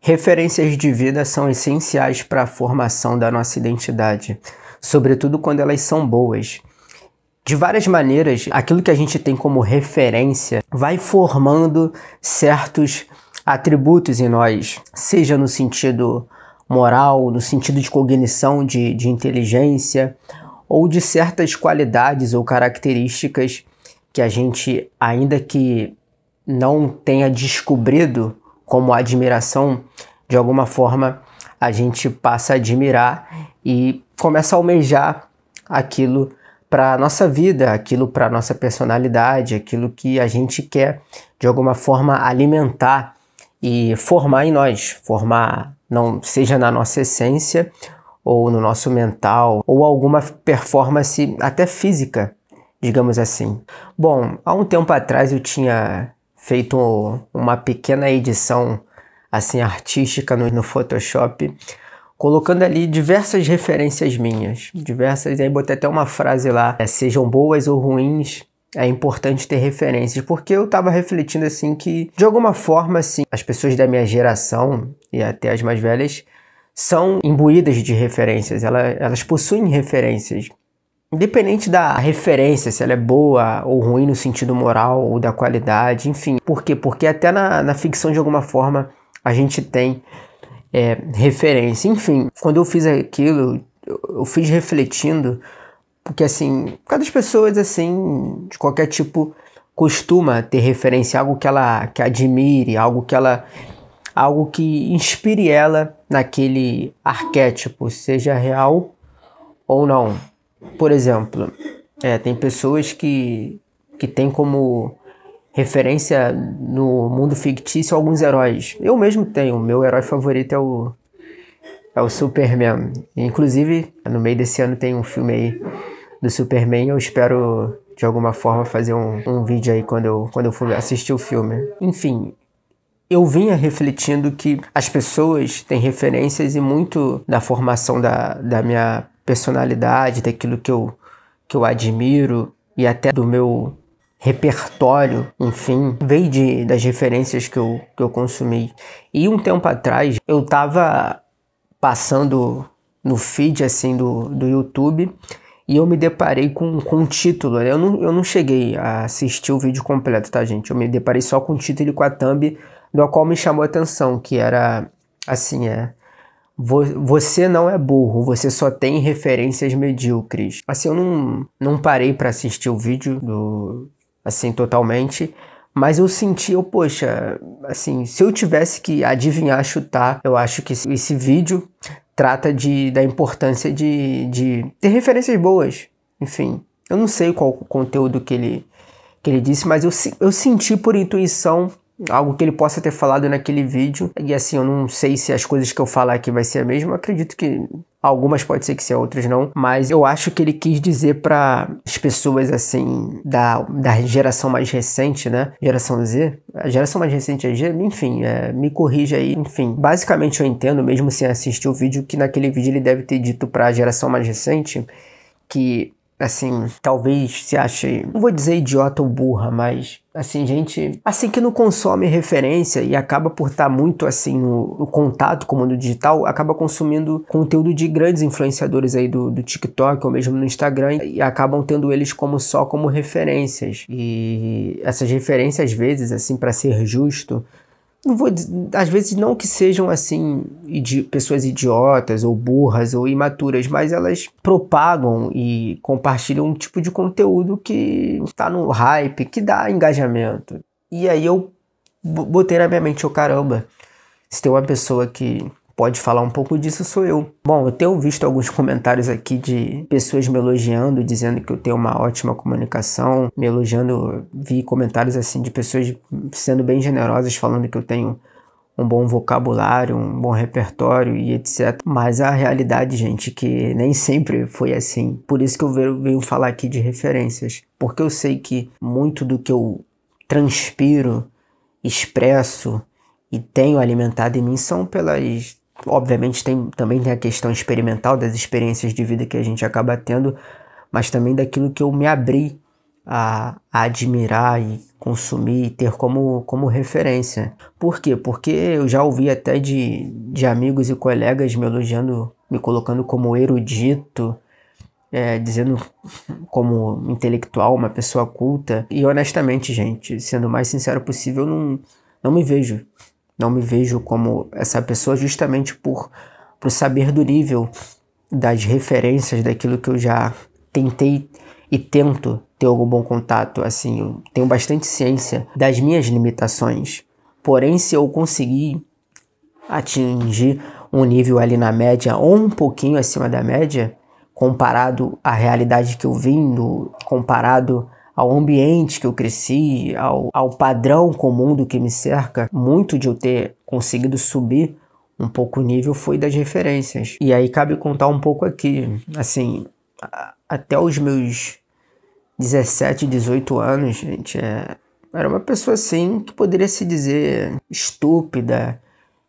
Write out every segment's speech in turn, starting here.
Referências de vida são essenciais para a formação da nossa identidade, sobretudo quando elas são boas. De várias maneiras, aquilo que a gente tem como referência vai formando certos atributos em nós, seja no sentido moral, no sentido de cognição, de inteligência, ou de certas qualidades ou características que a gente, ainda que não tenha descobrido como admiração, de alguma forma a gente passa a admirar e começa a almejar aquilo para a nossa vida, aquilo para a nossa personalidade, aquilo que a gente quer de alguma forma alimentar e formar em nós, formar, não seja na nossa essência ou no nosso mental ou alguma performance até física, digamos assim. Bom, há um tempo atrás eu tinha feito uma pequena edição assim artística no Photoshop, colocando ali diversas referências minhas, aí botei até uma frase lá, sejam boas ou ruins, é importante ter referências, porque eu tava refletindo assim que, de alguma forma, assim, as pessoas da minha geração e até as mais velhas são imbuídas de referências, elas possuem referências. Independente da referência, se ela é boa ou ruim no sentido moral ou da qualidade, enfim. Por quê? Porque até na ficção, de alguma forma, a gente tem referência. Enfim, quando eu fiz aquilo, eu fiz refletindo, porque assim, cada pessoa, assim, de qualquer tipo, costuma ter referência, algo que admire, algo que inspire ela naquele arquétipo, seja real ou não. Por exemplo, tem pessoas que têm como referência no mundo fictício alguns heróis. Eu mesmo tenho, meu herói favorito é o Superman. Inclusive, no meio desse ano tem um filme aí do Superman, eu espero de alguma forma fazer um vídeo aí quando eu for assistir o filme. Enfim, eu vinha refletindo que as pessoas têm referências e muito da formação da minha personalidade, daquilo que eu admiro e até do meu repertório, enfim, veio das referências que eu consumi. E um tempo atrás eu tava passando no feed assim do YouTube e eu me deparei com um título. Eu não cheguei a assistir o vídeo completo, tá, gente? Eu me deparei só com o título e com a thumb, do qual me chamou a atenção, que era assim, você não é burro, você só tem referências medíocres. Assim, eu não parei para assistir o vídeo assim, totalmente, mas eu senti, poxa, assim, se eu tivesse que adivinhar, chutar, eu acho que esse vídeo trata da importância de ter referências boas. Enfim, eu não sei qual o conteúdo que ele disse, mas eu senti por intuição algo que ele possa ter falado naquele vídeo. E assim, eu não sei se as coisas que eu falar aqui vai ser a mesma. Eu acredito que algumas pode ser que sim, outras não. Mas eu acho que ele quis dizer para as pessoas assim, da geração mais recente, né? Geração Z. A geração mais recente é G, enfim, me corrija aí. Enfim, basicamente eu entendo, mesmo sem assistir o vídeo, que naquele vídeo ele deve ter dito para a geração mais recente que, assim, talvez se ache, não vou dizer idiota ou burra, mas assim, gente, assim, que não consome referência e acaba por estar muito assim no contato com o mundo digital, acaba consumindo conteúdo de grandes influenciadores aí do TikTok ou mesmo no Instagram e acabam tendo eles como referências. E essas referências, às vezes, assim, para ser justo, não vou dizer, às vezes não que sejam assim pessoas idiotas ou burras ou imaturas, mas elas propagam e compartilham um tipo de conteúdo que está no hype, que dá engajamento. E aí eu botei na minha mente, caramba, se tem uma pessoa que pode falar um pouco disso, sou eu. Bom, eu tenho visto alguns comentários aqui de pessoas me elogiando, dizendo que eu tenho uma ótima comunicação, me elogiando, vi comentários assim de pessoas sendo bem generosas, falando que eu tenho um bom vocabulário, um bom repertório e etc. Mas a realidade, gente, que nem sempre foi assim. Por isso que eu venho falar aqui de referências. Porque eu sei que muito do que eu transpiro, expresso e tenho alimentado em mim são pelas... Obviamente também tem a questão experimental das experiências de vida que a gente acaba tendo, mas também daquilo que eu me abri a admirar e consumir e ter como referência. Por quê? Porque eu já ouvi até de amigos e colegas me elogiando, me colocando como erudito, dizendo como intelectual, uma pessoa culta. E honestamente, gente, sendo o mais sincero possível, eu não me vejo. Não me vejo como essa pessoa justamente por saber do nível das referências, daquilo que eu já tentei e tento ter algum bom contato. Assim, eu tenho bastante ciência das minhas limitações. Porém, se eu conseguir atingir um nível ali na média ou um pouquinho acima da média, comparado à realidade que eu vim, comparado ao ambiente que eu cresci, ao padrão comum do que me cerca, muito de eu ter conseguido subir um pouco o nível foi das referências. E aí cabe contar um pouco aqui, assim, até os meus 17, 18 anos, gente, era uma pessoa assim que poderia se dizer estúpida,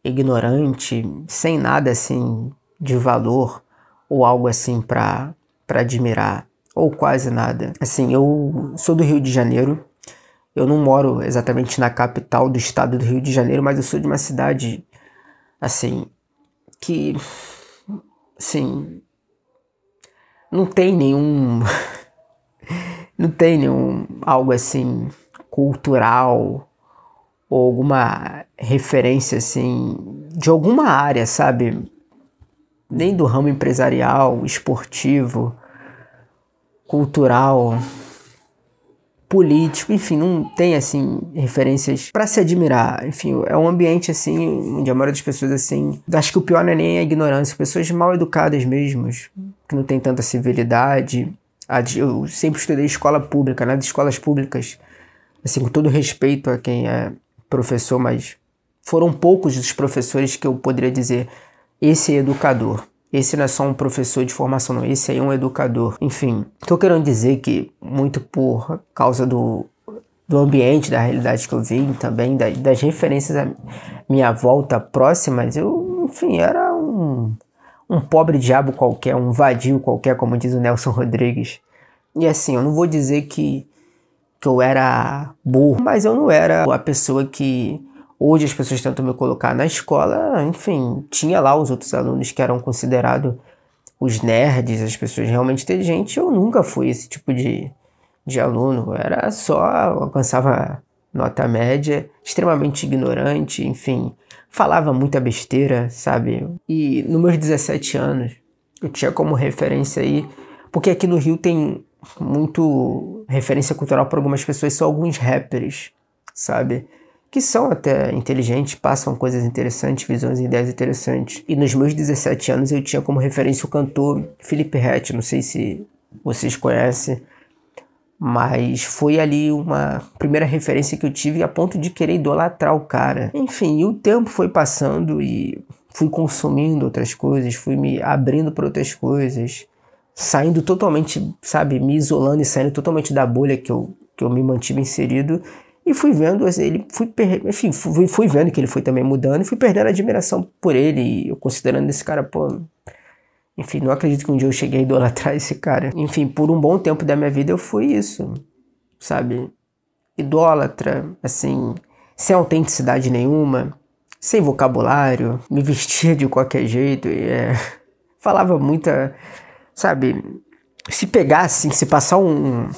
ignorante, sem nada assim de valor ou algo assim para admirar, ou quase nada. Assim, eu sou do Rio de Janeiro, eu não moro exatamente na capital do estado do Rio de Janeiro, mas eu sou de uma cidade, assim, que, assim, não tem nenhum, não tem nenhum algo assim cultural ou alguma referência assim de alguma área, sabe? Nem do ramo empresarial, esportivo, cultural, político, enfim, não tem assim referências para se admirar. Enfim, é um ambiente assim onde a maioria das pessoas assim, acho que o pior não é nem a ignorância, pessoas mal educadas mesmo, que não tem tanta civilidade. Eu sempre estudei escola pública, né? Das escolas públicas, assim, com todo respeito a quem é professor, mas foram poucos os professores que eu poderia dizer, esse é educador. Esse não é só um professor de formação, não. Esse aí é um educador. Enfim, estou querendo dizer que muito por causa do ambiente, da realidade que eu vim, também das referências à minha volta próximas, eu, enfim, era um pobre diabo qualquer, um vadio qualquer, como diz o Nelson Rodrigues. E assim, eu não vou dizer que eu era burro, mas eu não era a pessoa que hoje as pessoas tentam me colocar na escola. Enfim, tinha lá os outros alunos que eram considerados os nerds, as pessoas realmente inteligentes. Eu nunca fui esse tipo de aluno, era só, alcançava nota média, extremamente ignorante, enfim, falava muita besteira, sabe? E nos meus 17 anos, eu tinha como referência aí, porque aqui no Rio tem muito referência cultural para algumas pessoas, são alguns rappers, sabe? Que são até inteligentes, passam coisas interessantes, visões e ideias interessantes. E nos meus 17 anos eu tinha como referência o cantor Felipe Ret, não sei se vocês conhecem, mas foi ali uma primeira referência que eu tive a ponto de querer idolatrar o cara. Enfim, e o tempo foi passando e fui consumindo outras coisas, fui me abrindo para outras coisas, saindo totalmente, sabe, me isolando e saindo totalmente da bolha que eu me mantive inserido. E fui vendo ele, fui vendo que ele foi também mudando e fui perdendo a admiração por ele. E eu considerando esse cara, pô, enfim, não acredito que um dia eu cheguei a idolatrar esse cara. Enfim, por um bom tempo da minha vida eu fui isso, sabe? Idólatra, assim, sem autenticidade nenhuma, sem vocabulário, me vestia de qualquer jeito e falava muita, sabe? Se pegar assim, se passar um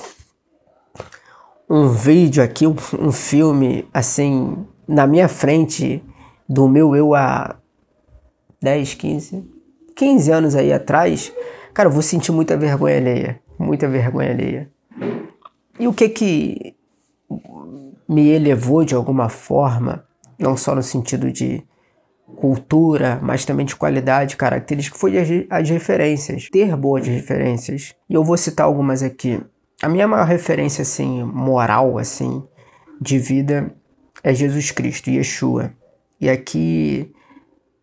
vídeo aqui, um filme, assim, na minha frente do meu eu há 10, 15 anos aí atrás, cara, eu vou sentir muita vergonha alheia. Muita vergonha alheia. E o que me elevou de alguma forma, não só no sentido de cultura, mas também de qualidade, característica, foi as referências. Ter boas referências. E eu vou citar algumas aqui. A minha maior referência, assim, moral, assim, de vida é Jesus Cristo, Yeshua. E aqui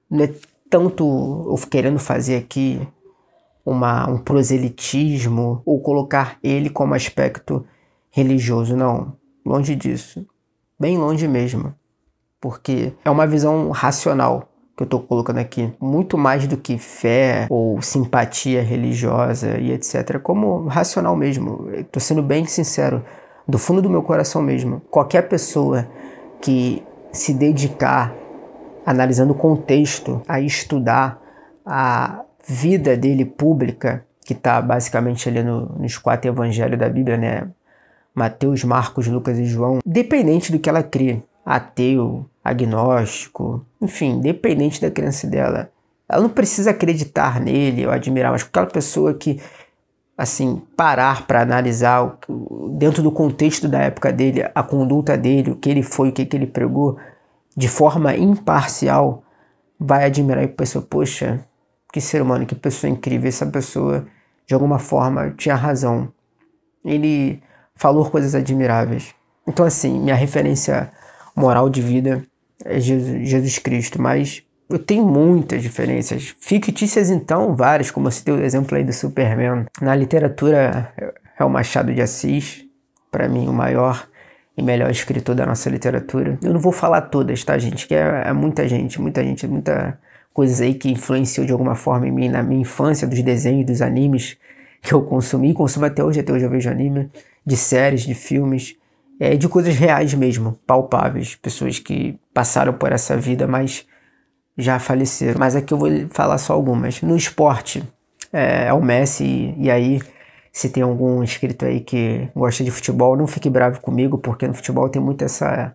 não é tanto eu querendo fazer aqui um proselitismo ou colocar ele como aspecto religioso, não. Longe disso. Bem longe mesmo. Porque é uma visão racional que eu tô colocando aqui, muito mais do que fé ou simpatia religiosa e etc, como racional mesmo. Eu tô sendo bem sincero, do fundo do meu coração mesmo. Qualquer pessoa que se dedicar, analisando o contexto, a estudar a vida dele pública, que está basicamente ali nos 4 evangelhos da Bíblia, né? Mateus, Marcos, Lucas e João, dependente do que ela crê, ateu, agnóstico, enfim, independente da crença dela, ela não precisa acreditar nele ou admirar, mas aquela pessoa que, assim, parar para analisar dentro do contexto da época dele, a conduta dele, o que ele foi, o que ele pregou, de forma imparcial, vai admirar e pensar, poxa, que ser humano, que pessoa incrível, essa pessoa, de alguma forma, tinha razão. Ele falou coisas admiráveis. Então, assim, minha referência moral de vida é Jesus Cristo, mas eu tenho muitas diferenças. Fictícias, então, várias, como eu citei o exemplo aí do Superman. Na literatura, é o Machado de Assis, para mim, o maior e melhor escritor da nossa literatura. Eu não vou falar todas, tá, gente? Que é muita gente, muita coisas aí que influenciou de alguma forma em mim, na minha infância, dos desenhos, dos animes que eu consumo até hoje eu vejo anime, de séries, de filmes, de coisas reais mesmo, palpáveis, pessoas que passaram por essa vida, mas já faleceram. Mas aqui eu vou falar só algumas. No esporte, é o Messi, e aí, se tem algum inscrito aí que gosta de futebol, não fique bravo comigo, porque no futebol tem muito essa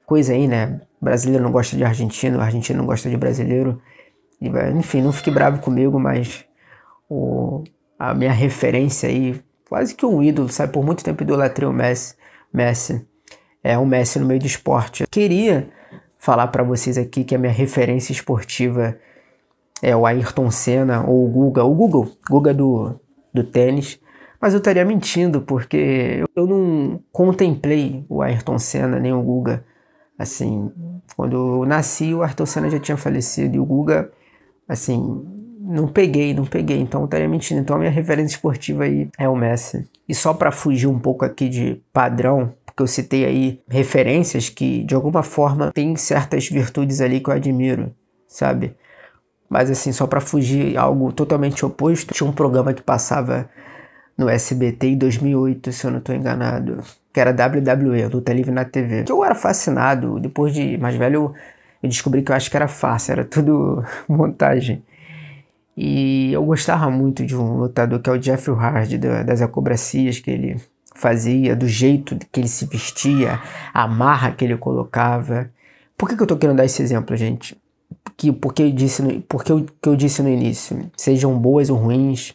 coisa aí, né? Brasileiro não gosta de argentino, argentino não gosta de brasileiro. Enfim, não fique bravo comigo, mas a minha referência aí, quase que um ídolo, sabe? Por muito tempo idolatrei o Messi. É o Messi no meio do esporte. Eu queria falar para vocês aqui que a minha referência esportiva é o Ayrton Senna ou o Guga do tênis. Mas eu estaria mentindo, porque eu não contemplei o Ayrton Senna nem o Guga. Assim, quando eu nasci, o Ayrton Senna já tinha falecido e o Guga, assim, não peguei, então eu estaria mentindo. Então a minha referência esportiva aí é o Messi. E só para fugir um pouco aqui de padrão, porque eu citei aí referências que de alguma forma tem certas virtudes ali que eu admiro, sabe? Mas assim, só para fugir algo totalmente oposto, tinha um programa que passava no SBT em 2008, se eu não estou enganado, que era WWE, Luta Livre na TV. Que eu era fascinado, depois de mais velho eu descobri que eu acho que era farsa, era tudo montagem. E eu gostava muito de um lutador que é o Jeff Hardy, das acrobacias que ele fazia, do jeito que ele se vestia, a marra que ele colocava. Por que eu tô querendo dar esse exemplo, gente? Porque eu disse no início, sejam boas ou ruins,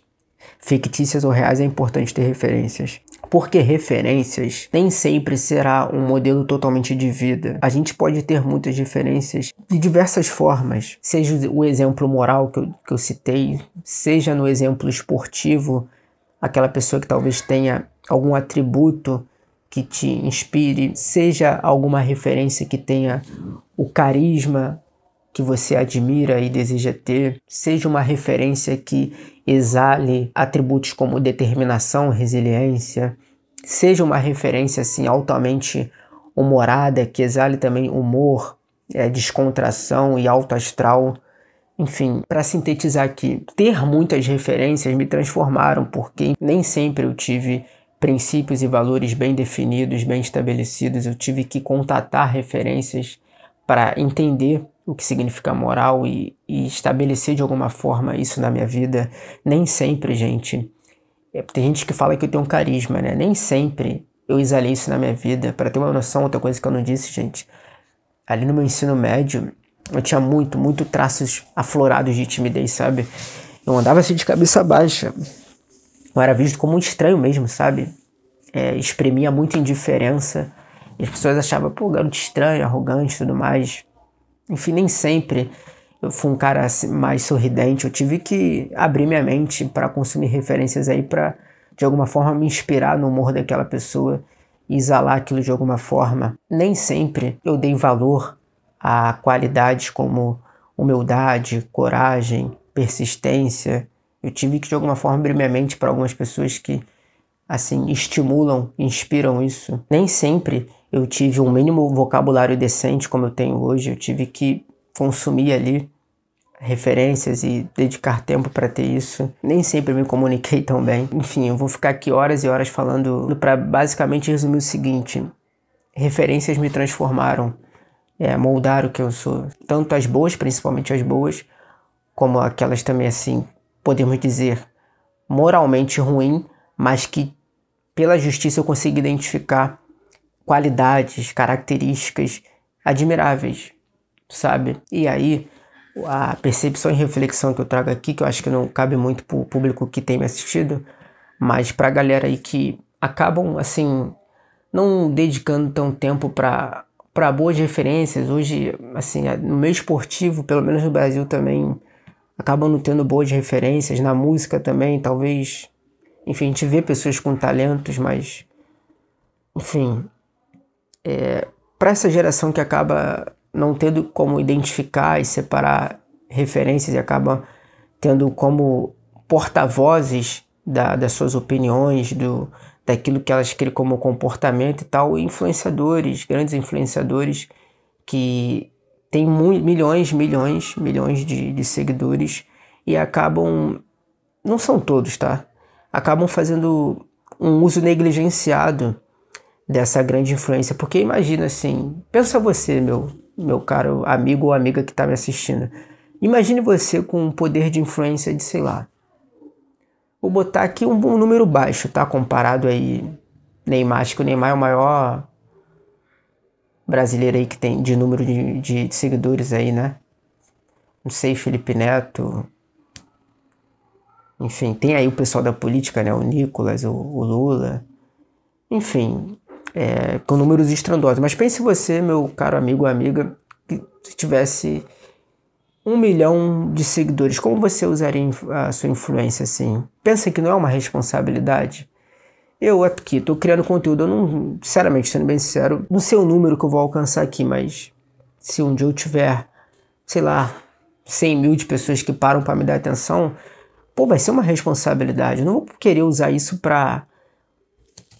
fictícias ou reais, é importante ter referências. Porque referências nem sempre será um modelo totalmente de vida. A gente pode ter muitas diferenças de diversas formas. Seja o exemplo moral que eu citei, seja no exemplo esportivo, aquela pessoa que talvez tenha algum atributo que te inspire, seja alguma referência que tenha o carisma que você admira e deseja ter, seja uma referência que exale atributos como determinação, resiliência, seja uma referência assim altamente humorada, que exale também humor, descontração e alto astral. Enfim, para sintetizar aqui, ter muitas referências me transformaram, porque nem sempre eu tive princípios e valores bem definidos, bem estabelecidos. Eu tive que contatar referências para entender o que significa moral e estabelecer de alguma forma isso na minha vida. Nem sempre, gente. Tem gente que fala que eu tenho um carisma, né? Nem sempre eu exalei isso na minha vida. Para ter uma noção, outra coisa que eu não disse, gente, ali no meu ensino médio, eu tinha muito traços aflorados de timidez, sabe? Eu andava assim de cabeça baixa. Eu era visto como um estranho mesmo, sabe? Exprimia muita indiferença. E as pessoas achavam, pô, garoto estranho, arrogante e tudo mais. Enfim, nem sempre eu fui um cara assim, mais sorridente. Eu tive que abrir minha mente para consumir referências aí para, de alguma forma, me inspirar no humor daquela pessoa e exalar aquilo de alguma forma. Nem sempre eu dei valor a qualidades como humildade, coragem, persistência. Eu tive que, de alguma forma, abrir minha mente para algumas pessoas que, assim, estimulam, inspiram isso. Nem sempre eu tive um mínimo vocabulário decente como eu tenho hoje. Eu tive que consumir ali referências e dedicar tempo para ter isso. Nem sempre me comuniquei tão bem. Enfim, eu vou ficar aqui horas e horas falando para basicamente resumir o seguinte: referências me transformaram, moldaram o que eu sou. Tanto as boas, principalmente as boas, como aquelas também, assim, podemos dizer, moralmente ruim, mas que pela justiça eu consigo identificar qualidades, características admiráveis, sabe? E aí, a percepção e reflexão que eu trago aqui, que eu acho que não cabe muito pro público que tem me assistido, mas pra galera aí que acabam, assim, não dedicando tão tempo para boas referências. Hoje, assim, no meio esportivo, pelo menos no Brasil também, acabam não tendo boas referências. Na música também, talvez... Enfim, a gente vê pessoas com talentos, mas... Enfim, para essa geração que acaba não tendo como identificar e separar referências e acaba tendo como porta-vozes das suas opiniões, daquilo que elas querem como comportamento e tal, influenciadores, grandes influenciadores que têm milhões de seguidores e acabam, não são todos, tá? Acabam fazendo um uso negligenciado dessa grande influência, porque imagina assim, pensa você, meu caro amigo ou amiga que tá me assistindo, imagine você com um poder de influência de, sei lá, vou botar aqui um número baixo, tá? Comparado aí, Neymar, acho que o Neymar é o maior brasileiro aí que tem de número de seguidores aí, né? Não sei, Felipe Neto, enfim, tem aí o pessoal da política, né? O Nicolas, o Lula, enfim, com números estrondosos. Mas pense você, meu caro amigo ou amiga, que tivesse 1 milhão de seguidores, como você usaria a sua influência assim? Pensa que não é uma responsabilidade? Eu aqui tô criando conteúdo, eu não, sinceramente, sendo bem sincero, não sei o número que eu vou alcançar aqui, mas se um dia eu tiver, sei lá, 100 mil de pessoas que param para me dar atenção, pô, vai ser uma responsabilidade. Eu não vou querer usar isso para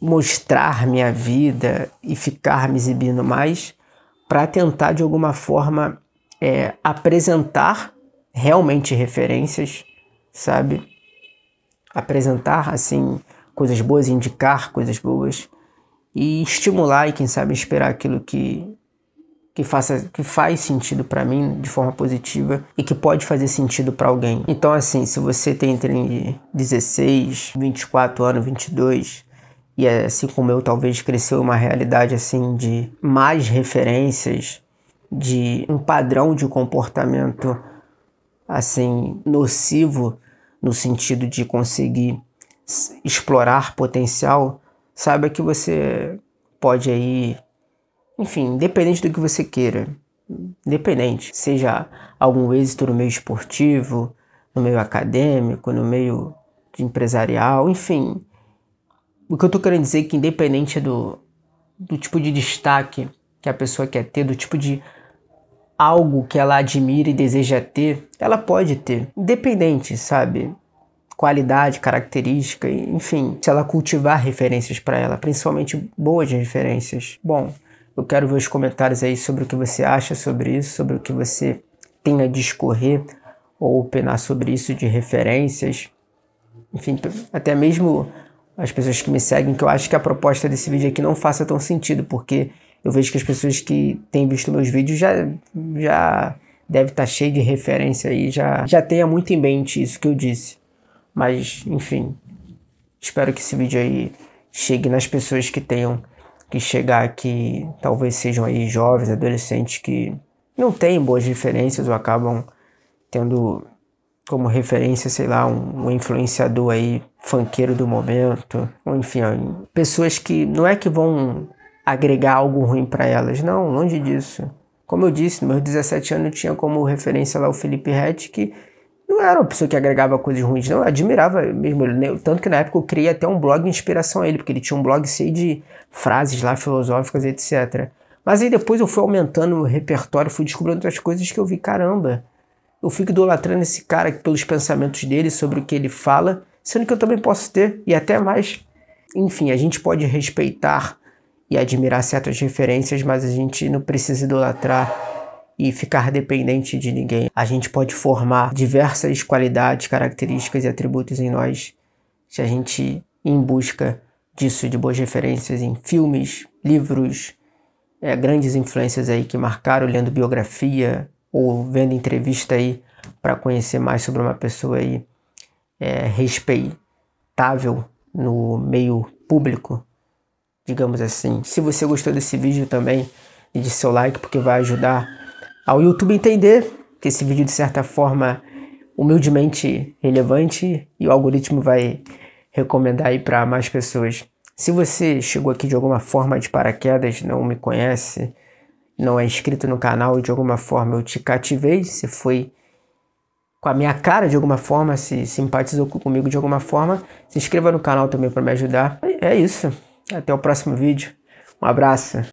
mostrar minha vida e ficar me exibindo mais, para tentar de alguma forma apresentar realmente referências, sabe? Apresentar assim coisas boas, indicar coisas boas e estimular e quem sabe inspirar aquilo que faz sentido para mim de forma positiva e que pode fazer sentido para alguém. Então assim, se você tem entre 16, 24 anos, 22 e assim como eu talvez cresceu uma realidade assim de mais referências, de um padrão de comportamento assim nocivo no sentido de conseguir explorar potencial, saiba que você pode aí, enfim, independente do que você queira, independente, seja algum êxito no meio esportivo, no meio acadêmico, no meio de empresarial, enfim, o que eu tô querendo dizer é que independente do tipo de destaque que a pessoa quer ter, do tipo de algo que ela admira e deseja ter, ela pode ter, independente, sabe? Qualidade, característica, enfim, se ela cultivar referências para ela, principalmente boas referências. Bom, eu quero ver os comentários aí sobre o que você acha sobre isso, sobre o que você tem a discorrer ou opinar sobre isso de referências. Enfim, até mesmo as pessoas que me seguem, que eu acho que a proposta desse vídeo aqui não faça tão sentido, porque eu vejo que as pessoas que têm visto meus vídeos já deve estar cheio de referência aí, já tenha muito em mente isso que eu disse. Mas, enfim, espero que esse vídeo aí chegue nas pessoas que tenham que chegar, que talvez sejam aí jovens, adolescentes que não têm boas referências ou acabam tendo como referência, sei lá, um influenciador aí, funkeiro do momento, ou enfim, pessoas que não é que vão agregar algo ruim para elas, não, longe disso. Como eu disse, nos meus 17 anos eu tinha como referência lá o Felipe Ret, que não era uma pessoa que agregava coisas ruins, não, eu admirava mesmo ele, tanto que na época eu criei até um blog de inspiração a ele, porque ele tinha um blog cheio de frases lá filosóficas, etc. Mas aí depois eu fui aumentando o repertório, fui descobrindo outras coisas que eu vi, caramba, eu fico idolatrando esse cara pelos pensamentos dele, sobre o que ele fala, sendo que eu também posso ter, e até mais. Enfim, a gente pode respeitar e admirar certas referências, mas a gente não precisa idolatrar e ficar dependente de ninguém. A gente pode formar diversas qualidades, características e atributos em nós se a gente ir em busca disso, de boas referências em filmes, livros, grandes influências aí que marcaram, lendo biografia ou vendo entrevista aí para conhecer mais sobre uma pessoa aí respeitável no meio público, digamos assim. Se você gostou desse vídeo também, deixe seu like, porque vai ajudar ao YouTube entender que esse vídeo de certa forma humildemente relevante e o algoritmo vai recomendar aí para mais pessoas. Se você chegou aqui de alguma forma de paraquedas, não me conhece, não é inscrito no canal e de alguma forma eu te cativei, se foi com a minha cara de alguma forma, se simpatizou comigo de alguma forma, se inscreva no canal também para me ajudar. É isso. Até o próximo vídeo. Um abraço.